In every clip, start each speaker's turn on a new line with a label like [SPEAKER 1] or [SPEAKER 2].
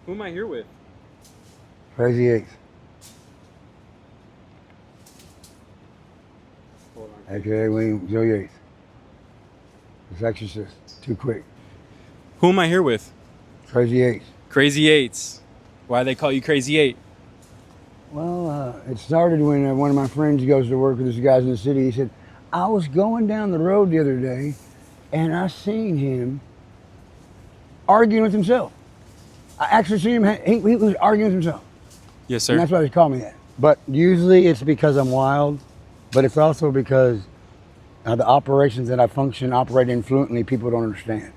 [SPEAKER 1] Who am I here with?
[SPEAKER 2] Crazy Eights.
[SPEAKER 1] Hold on.
[SPEAKER 2] AKA William Joe Yates. This exorcist. Too quick.
[SPEAKER 1] Who am I here with?
[SPEAKER 2] Crazy Eights.
[SPEAKER 1] Crazy Eights. Why they call you Crazy Eight?
[SPEAKER 2] Well, it started when one of my friends goes to work with these guys in the city. He said, I was going down the road the other day and I seen him arguing with himself. I actually seen him, he was arguing with himself.
[SPEAKER 1] Yes, sir.
[SPEAKER 2] And that's why they call me that. But usually it's because I'm wild, but it's also because the operations that I operate in fluently, people don't understand.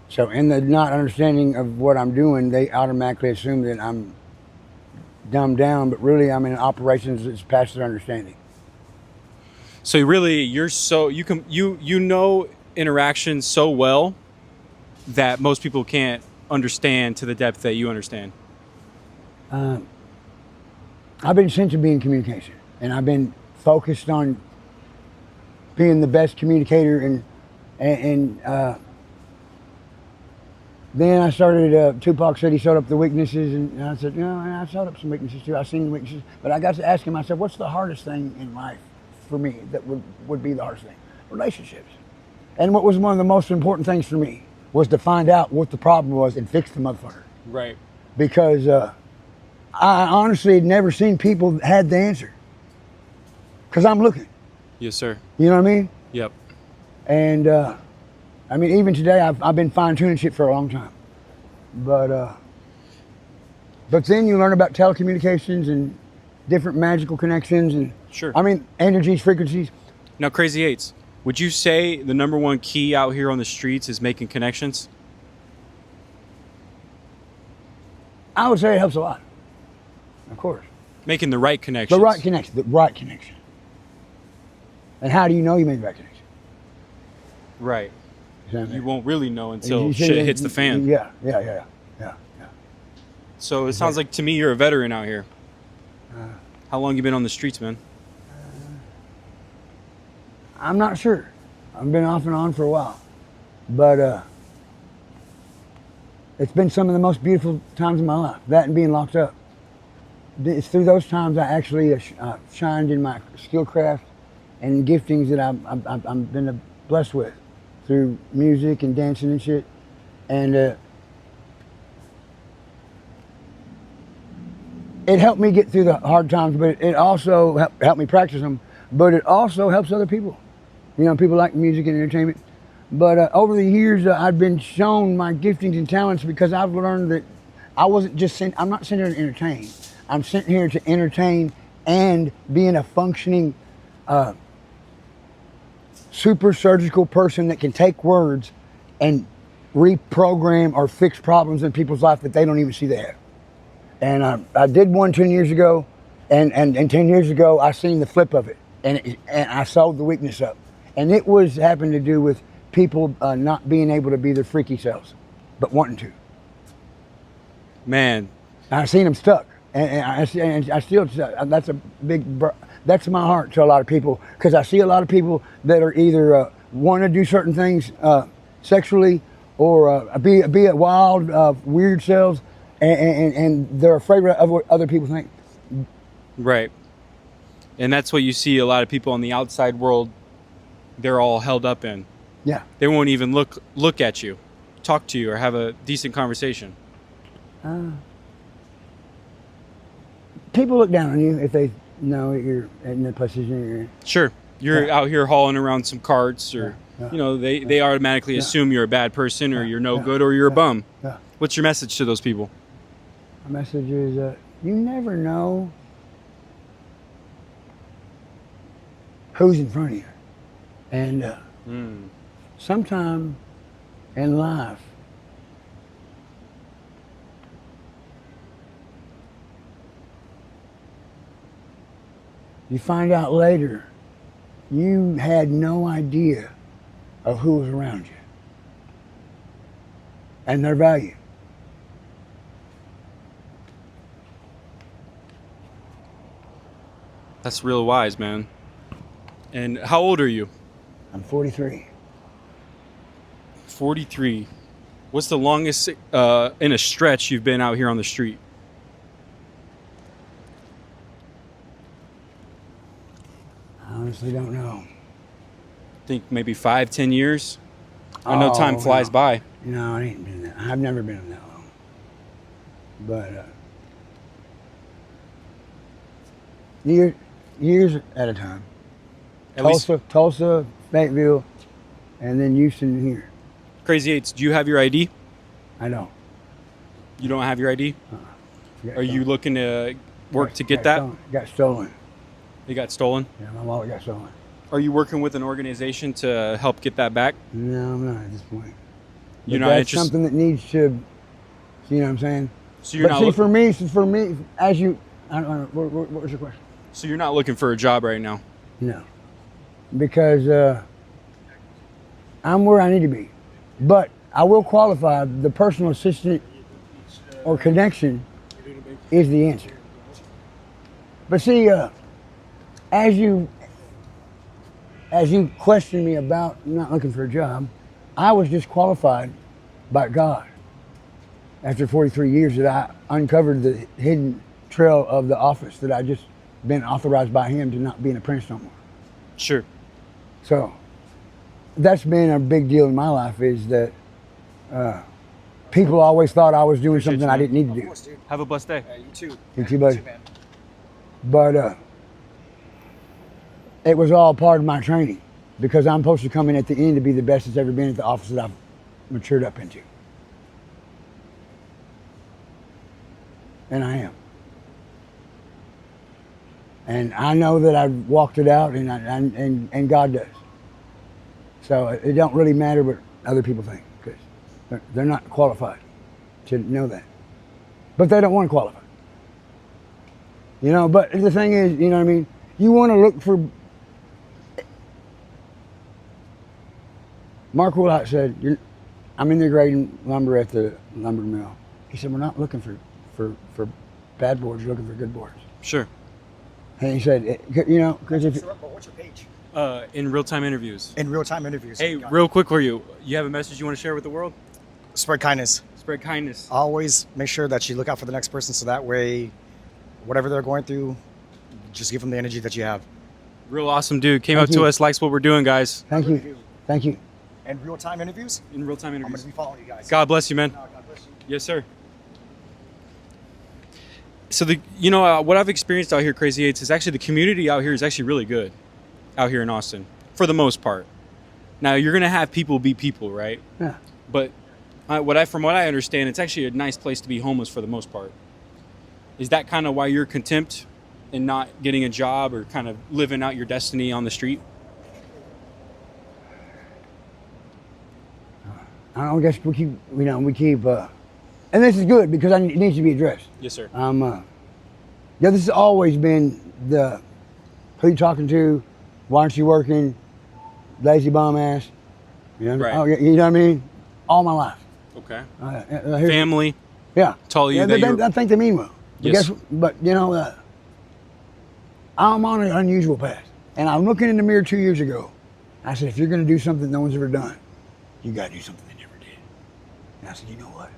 [SPEAKER 2] So in the not understanding of what I'm doing, they automatically assume that I'm dumbed down, but really I'm in operations that's past their understanding.
[SPEAKER 1] So really, you know interactions so well that most people can't understand to the depth that you understand.
[SPEAKER 2] I've been sent to be in communication, and I've been focused on being the best communicator, and then I started, Tupac said he showed up the weaknesses, and I said, I showed up some weaknesses too. I've seen the weaknesses, but I got to asking myself, what's the hardest thing in life for me that would be the hardest thing? Relationships. And what was one of the most important things for me was to find out what the problem was and fix the motherfucker.
[SPEAKER 1] Right.
[SPEAKER 2] Because I honestly had never seen people that had the answer. Because I'm looking.
[SPEAKER 1] Yes, sir.
[SPEAKER 2] You know what I mean?
[SPEAKER 1] Yep.
[SPEAKER 2] And I mean, even today, I've been fine-tuning shit for a long time. But then you learn about telecommunications and different magical connections and,
[SPEAKER 1] Sure.
[SPEAKER 2] I mean, energies, frequencies.
[SPEAKER 1] Now, Crazy Eights, would you say the number one key out here on the streets is making connections?
[SPEAKER 2] I would say it helps a lot. Of course.
[SPEAKER 1] Making the right connections.
[SPEAKER 2] The right connection. The right connection. And how do you know you made the right connection?
[SPEAKER 1] Right.
[SPEAKER 2] Exactly.
[SPEAKER 1] You won't really know until
[SPEAKER 2] You see
[SPEAKER 1] shit
[SPEAKER 2] that-
[SPEAKER 1] hits the fan.
[SPEAKER 2] Yeah.
[SPEAKER 1] So it sounds like to me you're a veteran out here. How long you been on the streets, man?
[SPEAKER 2] I'm not sure. I've been off and on for a while. But it's been some of the most beautiful times of my life, that and being locked up. It's through those times I actually shined in my skill craft and giftings that I've been blessed with through music and dancing and shit. And it helped me get through the hard times, but it also helped me practice them. But it also helps other people. You know, people like music and entertainment. But over the years, I've been shown my giftings and talents because I've learned that I wasn't just sent, I'm not sent here to entertain. I'm sent here to entertain and being a functioning super surgical person that can take words and reprogram or fix problems in people's life that they don't even see they have. And I did one 10 years ago, and 10 years ago, I seen the flip of it, and I saw the weakness up. And it was having to do with people not being able to be their freaky selves, but wanting to.
[SPEAKER 1] Man.
[SPEAKER 2] I seen them stuck, and I still, that's a big, that's my heart to a lot of people, because I see a lot of people that are either want to do certain things sexually, or be a wild, weird selves, and they're afraid of what other people think.
[SPEAKER 1] Right. And that's what you see a lot of people in the outside world, they're all held up in.
[SPEAKER 2] Yeah.
[SPEAKER 1] They won't even look at you, talk to you, or have a decent conversation.
[SPEAKER 2] People look down on you if they know you're in the position you're in.
[SPEAKER 1] Sure. You're out here hauling around some carts, or you know, they automatically assume you're a bad person, or you're no good, or you're a bum.
[SPEAKER 2] Yeah.
[SPEAKER 1] What's your message to those people?
[SPEAKER 2] My message is you never know who's in front of you. And sometime in life, you find out later you had no idea of who was around you and their value.
[SPEAKER 1] That's real wise, man. And how old are you?
[SPEAKER 2] I'm 43.
[SPEAKER 1] 43. What's the longest in a stretch you've been out here on the street?
[SPEAKER 2] I honestly don't know.
[SPEAKER 1] Think maybe 5-10 years. I know time flies
[SPEAKER 2] no.
[SPEAKER 1] by.
[SPEAKER 2] No, it ain't been that. I've never been that long. But years at a time.
[SPEAKER 1] At least
[SPEAKER 2] Tulsa, Fayetteville, and then Houston here.
[SPEAKER 1] Crazy Eights, do you have your ID?
[SPEAKER 2] I don't.
[SPEAKER 1] You don't have your ID?
[SPEAKER 2] Got
[SPEAKER 1] Are you
[SPEAKER 2] stolen.
[SPEAKER 1] looking to work
[SPEAKER 2] Got-
[SPEAKER 1] to get
[SPEAKER 2] got
[SPEAKER 1] that?
[SPEAKER 2] stolen. Got stolen.
[SPEAKER 1] It got stolen.
[SPEAKER 2] Yeah, my wallet got stolen.
[SPEAKER 1] Are you working with an organization to help get that back?
[SPEAKER 2] No, I'm not at this point.
[SPEAKER 1] You're
[SPEAKER 2] But
[SPEAKER 1] not
[SPEAKER 2] that's
[SPEAKER 1] interested.
[SPEAKER 2] something that needs to, you know what I'm saying?
[SPEAKER 1] So you're
[SPEAKER 2] But
[SPEAKER 1] not.
[SPEAKER 2] see,
[SPEAKER 1] Look,
[SPEAKER 2] for me, as you, I don't know, what was your question?
[SPEAKER 1] so you're not looking for a job right now.
[SPEAKER 2] No, because I'm where I need to be. But I will qualify. The personal assistant or connection is the answer. But see, as you question me about not looking for a job, I was disqualified by God after 43 years that I uncovered the hidden trail of the office that I just been authorized by Him to not be an apprentice no more.
[SPEAKER 1] Sure.
[SPEAKER 2] So that's been a big deal in my life, is that people always thought I was doing
[SPEAKER 1] Appreciate
[SPEAKER 2] something
[SPEAKER 1] you,
[SPEAKER 2] I
[SPEAKER 1] man.
[SPEAKER 2] didn't need to
[SPEAKER 3] Of
[SPEAKER 2] do.
[SPEAKER 3] course, dude.
[SPEAKER 1] Have a blessed day.
[SPEAKER 3] You too.
[SPEAKER 2] You too, buddy.
[SPEAKER 3] man.
[SPEAKER 2] But it was all part of my training, because I'm supposed to come in at the end to be the best that's ever been at the office that I've matured up into. And I am. And I know that I've walked it out, and God does. So it don't really matter what other people think, because they're not qualified to know that. But they don't want to qualify. You know, but the thing is, you know what I mean? You want to look for... Mark Woolhite said, I'm in there grading lumber at the lumber mill. He said, we're not looking for bad boards, we're looking for good boards.
[SPEAKER 1] Sure.
[SPEAKER 2] And he said, you know, because if...
[SPEAKER 3] But what's your page?
[SPEAKER 1] In real-time interviews.
[SPEAKER 3] In real-time interviews.
[SPEAKER 1] Hey,
[SPEAKER 3] Got it.
[SPEAKER 1] real quick for you. You have a message you want to share with the world?
[SPEAKER 3] Spread kindness.
[SPEAKER 1] Spread kindness.
[SPEAKER 3] Always make sure that you look out for the next person, so that way, whatever they're going through, just give them the energy that you have.
[SPEAKER 1] Real awesome dude. Came
[SPEAKER 2] Thank
[SPEAKER 1] up to
[SPEAKER 2] you.
[SPEAKER 1] us, likes what we're doing, guys.
[SPEAKER 2] Thank you. Thank you.
[SPEAKER 3] And real-time interviews,
[SPEAKER 1] In real-time
[SPEAKER 3] I'm going
[SPEAKER 1] interviews.
[SPEAKER 3] to be following you guys.
[SPEAKER 1] God bless you, man.
[SPEAKER 3] God bless you.
[SPEAKER 1] Yes, sir. So what I've experienced out here, Crazy Eights, is actually the community out here is actually really good, out here in Austin, for the most part. Now you're gonna have people be people, right?
[SPEAKER 2] Yeah.
[SPEAKER 1] But from what I understand, it's actually a nice place to be homeless for the most part. Is that kind of why you're content in not getting a job or kind of living out your destiny on the street?
[SPEAKER 2] I don't guess we keep, and this is good because it needs to be addressed.
[SPEAKER 1] Yes, sir.
[SPEAKER 2] Yeah, this has always been who you talking to, why aren't you working, lazy bum ass. You know,
[SPEAKER 1] Right.
[SPEAKER 2] oh, you know what I mean? All my life.
[SPEAKER 1] Okay.
[SPEAKER 2] Here's-
[SPEAKER 1] Family
[SPEAKER 2] Yeah.
[SPEAKER 1] told you
[SPEAKER 2] Yeah,
[SPEAKER 1] that you're...
[SPEAKER 2] I think they mean well.
[SPEAKER 1] Yes.
[SPEAKER 2] But I'm on an unusual path. And I'm looking in the mirror 2 years ago. I said, if you're going to do something no one's ever done, you got to do something they never did. And I said, you know what?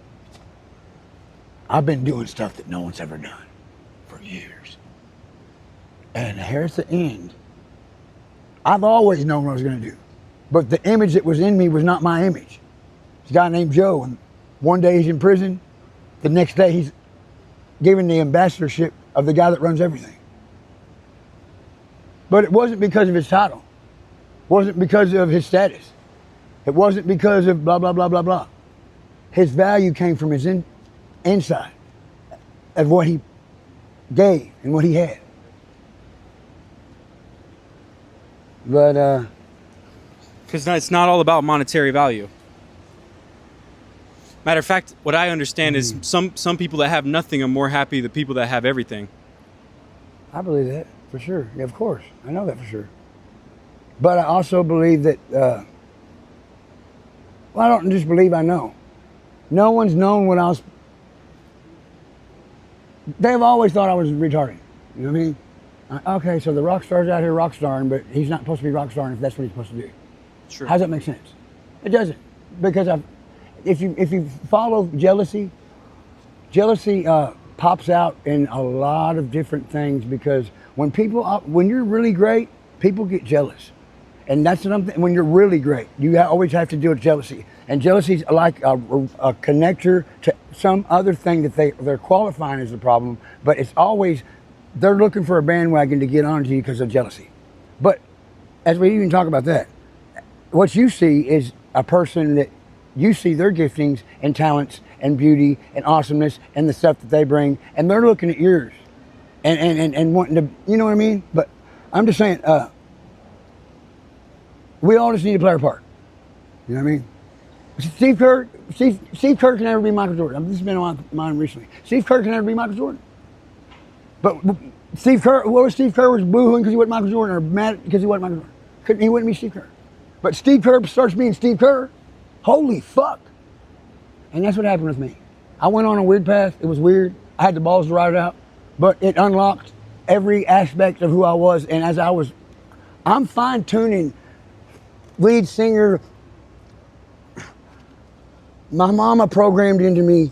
[SPEAKER 2] I've been doing stuff that no one's ever done for years. And here at the end, I've always known what I was going to do. But the image that was in me was not my image. It's a guy named Joe, and one day he's in prison. The next day he's given the ambassadorship of the guy that runs everything. But it wasn't because of his title. It wasn't because of his status. It wasn't because of blah, blah, blah, blah, blah. His value came from his inside of what he gave and what he had. But
[SPEAKER 1] Because it's not all about monetary value. Matter of fact, what I understand is some people that have nothing are more happy than people that have everything.
[SPEAKER 2] I believe that for sure. Yeah, of course. I know that for sure. But I also believe that, well, I don't just believe, I know. No one's known when I was, they've always thought I was retarded. You know what I mean? Okay, so the rock star's out here rock starring, but he's not supposed to be rock starring if that's what he's supposed to do.
[SPEAKER 1] Sure.
[SPEAKER 2] How does that make sense? It doesn't. Because if you follow jealousy, jealousy pops out in a lot of different things because when you're really great, people get jealous. And that's something, when you're really great, you always have to deal with jealousy. And jealousy is like a connector to some other thing that they're qualifying as the problem, but it's always, they're looking for a bandwagon to get onto you because of jealousy. But as we even talk about that, what you see is a person that you see their giftings and talents and beauty and awesomeness and the stuff that they bring, and they're looking at yours and wanting to, you know what I mean? But I'm just saying, we all just need to play our part. You know what I mean? Steve Kerr can never be Michael Jordan. This has been on my mind recently. Steve Kerr can never be Michael Jordan. But Steve Kerr was boohooing because he wasn't Michael Jordan, or mad because he wasn't Michael Jordan. He wouldn't be Steve Kerr. But Steve Kerr starts being Steve Kerr. Holy fuck. And that's what happened with me. I went on a weird path. It was weird. I had the balls to ride it out. But it unlocked every aspect of who I was. And I'm fine tuning lead singer. My mama programmed into me,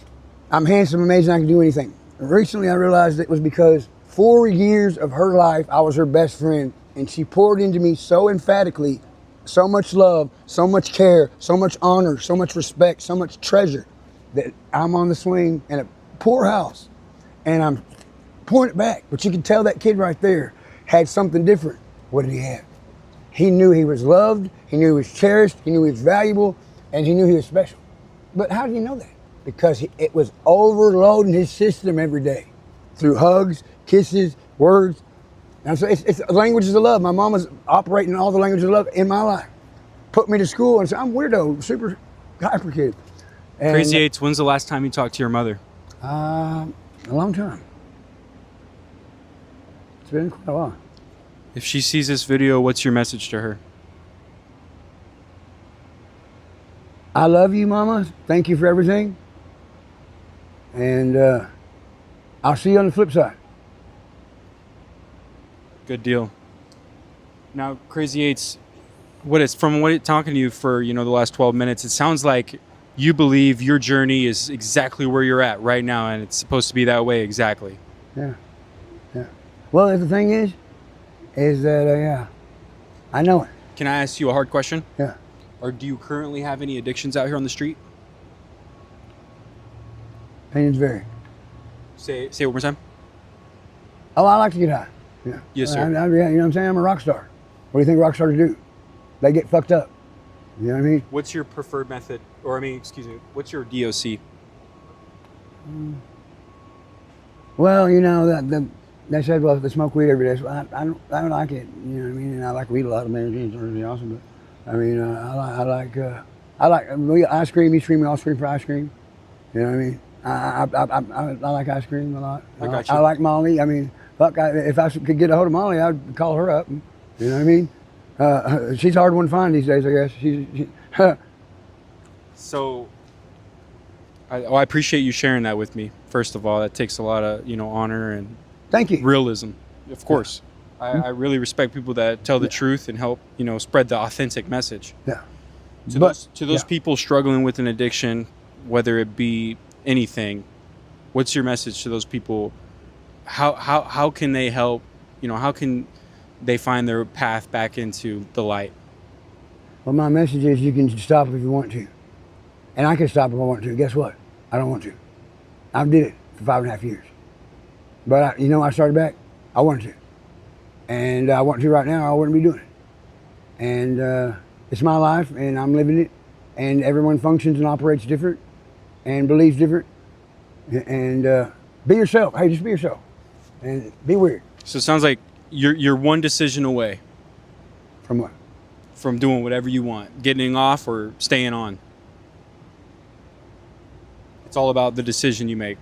[SPEAKER 2] I'm handsome, amazing, I can do anything. Recently I realized it was because 4 years of her life, I was her best friend, and she poured into me so emphatically, so much love, so much care, so much honor, so much respect, so much treasure, that I'm on the swing in a poor house, and I'm pouring it back. But you can tell that kid right there had something different. What did he have? He knew he was loved, he knew he was cherished, he knew he was valuable, and he knew he was special. But how did he know that? Because it was overloading his system every day through hugs, kisses, words. And so it's languages of love. My mom was operating all the languages of love in my life. Put me to school and said, I'm weirdo, super hyper kid. And,
[SPEAKER 1] Crazy Eights, when's the last time you talked to your mother?
[SPEAKER 2] A long time. It's been quite a while.
[SPEAKER 1] If she sees this video, what's your message to her?
[SPEAKER 2] I love you, Mama. Thank you for everything. And I'll see you on the flip side.
[SPEAKER 1] Good deal. Now, Crazy Eights, talking to you for the last 12 minutes, it sounds like you believe your journey is exactly where you're at right now, and it's supposed to be that way exactly.
[SPEAKER 2] Yeah. Well, the thing is that I know it.
[SPEAKER 1] Can I ask you a hard question?
[SPEAKER 2] Yeah.
[SPEAKER 1] Or do you currently have any addictions out here on the street?
[SPEAKER 2] Opinions vary.
[SPEAKER 1] Say it one more time.
[SPEAKER 2] Oh, I like to get high. Yeah.
[SPEAKER 1] Yes, sir.
[SPEAKER 2] You know what I'm saying? I'm a rock star. What do you think rock stars do? They get fucked up. You know what I mean?
[SPEAKER 1] What's your preferred method? What's your DOC?
[SPEAKER 2] Well, they said, well, if they smoke weed every day, so I don't like it. You know what I mean? And I like weed a lot. It's really awesome. But I mean, I like ice cream. Each cream, we all scream for ice cream. You know what I mean? I like ice cream a lot.
[SPEAKER 1] I got you.
[SPEAKER 2] I like Molly. I mean, fuck, if I could get a hold of Molly, I'd call her up. You know what I mean? She's a hard one to find these days, I guess.
[SPEAKER 1] So, I appreciate you sharing that with me. First of all, that takes a lot of honor and
[SPEAKER 2] Thank you.
[SPEAKER 1] realism. Of course, I really respect people that tell the truth and help spread the authentic message.
[SPEAKER 2] Yeah.
[SPEAKER 1] To those people struggling with an addiction, whether it be anything, what's your message to those people? How can they help? How can they find their path back into the light?
[SPEAKER 2] Well, my message is you can stop if you want to. And I can stop if I want to. Guess what? I don't want to. I did it for 5.5 years. But I started back. I wanted to. And I want to right now, I wouldn't be doing it. And it's my life, and I'm living it. And everyone functions and operates different and believes different. And be yourself. Hey, just be yourself. And be weird.
[SPEAKER 1] So it sounds like you're one decision away.
[SPEAKER 2] From what?
[SPEAKER 1] From doing whatever you want, getting off or staying on. It's all about the decision you make.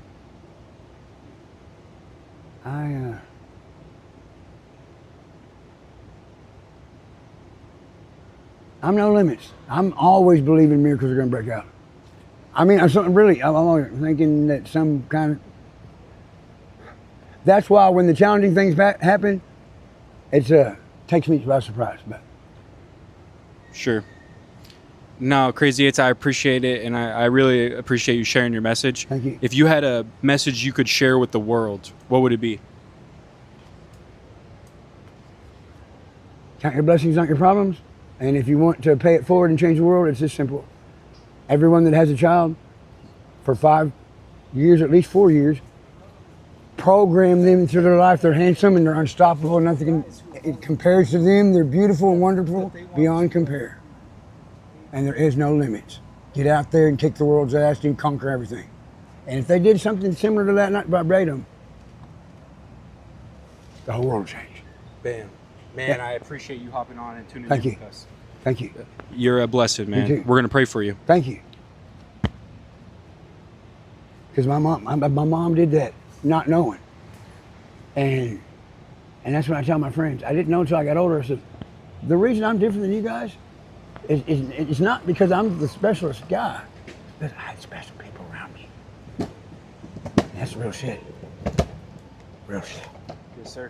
[SPEAKER 2] I'm no limits. I'm always believing miracles are going to break out. I mean, I'm always thinking that some kind of... That's why when the challenging things happen, it takes me by surprise. But
[SPEAKER 1] Sure. No, Crazy Eights, I appreciate it, and I really appreciate you sharing your message.
[SPEAKER 2] Thank you.
[SPEAKER 1] If you had a message you could share with the world, what would it be?
[SPEAKER 2] Count your blessings, not your problems. And if you want to pay it forward and change the world, it's this simple. Everyone that has a child for 5 years, at least 4 years, program them into their life. They're handsome and they're unstoppable. Nothing it compares to them. They're beautiful and wonderful beyond compare. And there is no limits. Get out there and kick the world's ass and conquer everything. And if they did something similar to that, not verbatim, the whole world will change.
[SPEAKER 1] Bam. Man, I appreciate you hopping on and tuning
[SPEAKER 2] Thank
[SPEAKER 1] in
[SPEAKER 2] you.
[SPEAKER 1] with us.
[SPEAKER 2] Thank you.
[SPEAKER 1] You're a blessed man.
[SPEAKER 2] too.
[SPEAKER 1] We're going to pray for you.
[SPEAKER 2] Thank you. Because my mom did that, not knowing. And that's what I tell my friends. I didn't know until I got older. I said, the reason I'm different than you guys is it's not because I'm the specialist guy. Because I had special people around me. That's real shit. Real shit.
[SPEAKER 1] Yes, sir.